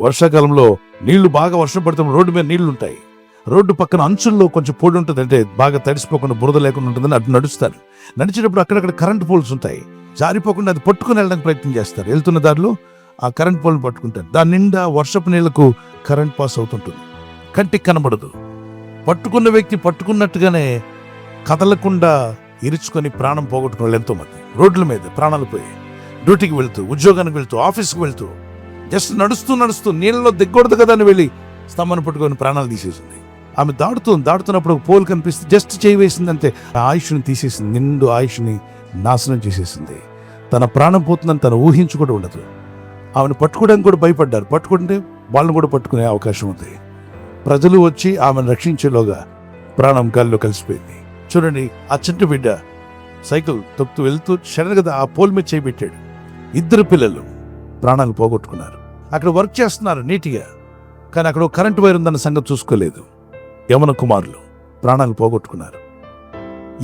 వర్షాకాలంలో నీళ్లు బాగా వర్షం పడుతున్నప్పుడు రోడ్డు మీద నీళ్లు ఉంటాయి. రోడ్డు పక్కన అంచుల్లో కొంచెం పొడి ఉంటుంది, అంటే బాగా తడిసిపోకుండా బురద లేకుండా ఉంటుందని అటు నడుస్తారు. నడిచేటప్పుడు అక్కడక్కడ కరెంట్ పోల్స్ ఉంటాయి. జారిపోకుండా అది పట్టుకుని వెళ్ళడానికి ప్రయత్నం చేస్తారు. వెళ్తున్న దారిలో ఆ కరెంట్ పోల్ని పట్టుకుంటారు. దాని నిండా వర్షపు నీళ్లకు కరెంట్ పాస్ అవుతుంటుంది. కంటికి కనబడదు. పట్టుకున్న వ్యక్తి పట్టుకున్నట్టుగానే కదలకుండా ఇరుచుకొని ప్రాణం పోగొట్టుకున్న వాళ్ళు ఎంతోమంది రోడ్ల మీద ప్రాణాలు పోయి, డ్యూటీకి వెళ్తూ, ఉద్యోగానికి వెళ్తూ, ఆఫీస్కి వెళ్తూ, జస్ట్ నడుస్తూ నీళ్ళలో దిగకూడదు కదా అని వెళ్ళి స్తంభాన్ని పట్టుకొని ప్రాణాలు తీసేసింది. ఆమె దాడుతున్నప్పుడు ఒక పోల్ కనిపిస్తే జస్ట్ చేయి వేసింది అంతే, ఆ ఆయుష్ని తీసేసింది. నిండు ఆయుష్ని నాశనం చేసేసింది. తన ప్రాణం పోతుందని తను ఊహించుకుంటూ ఉండదు. ఆమెను పట్టుకోవడానికి కూడా భయపడ్డారు. పట్టుకుంటే వాళ్ళని కూడా పట్టుకునే అవకాశం ఉంది. ప్రజలు వచ్చి ఆమెను రక్షించేలోగా ప్రాణం గాల్లో కలిసిపోయింది. చూడండి, ఆ చిన్న బిడ్డ సైకిల్ తొక్కుతూ వెళ్తూ సడన్గా ఆ పోల్ మీద చేయి పెట్టాడు. 2 పిల్లలు ప్రాణాలు పోగొట్టుకున్నారు. అక్కడ వర్క్ చేస్తున్నారు నీట్గా, కానీ అక్కడ కరెంటు వైర్ ఉందన్న సంగతి చూసుకోలేదు. యవన కుమారులు ప్రాణాలు పోగొట్టుకున్నారు.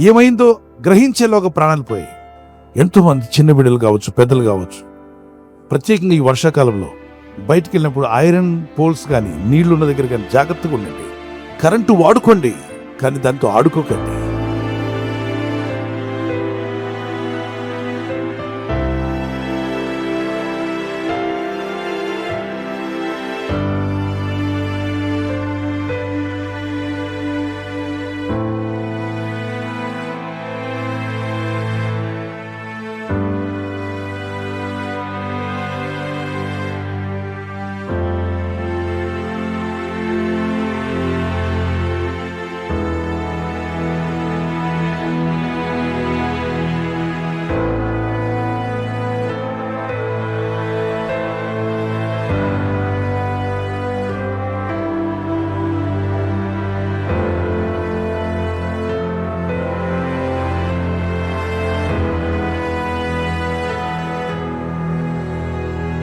ఏమైందో గ్రహించేలోగా ప్రాణాలు పోయాయి. ఎంతోమంది చిన్న బిడ్డలు కావచ్చు, పెద్దలు కావచ్చు, ప్రత్యేకంగా ఈ వర్షాకాలంలో బయటికి వెళ్ళినప్పుడు ఐరన్ పోల్స్ కానీ నీళ్లున్న దగ్గర కానీ జాగ్రత్తగా ఉండండి. కరెంటు వాడుకోండి, కానీ దాంతో ఆడుకోకండి.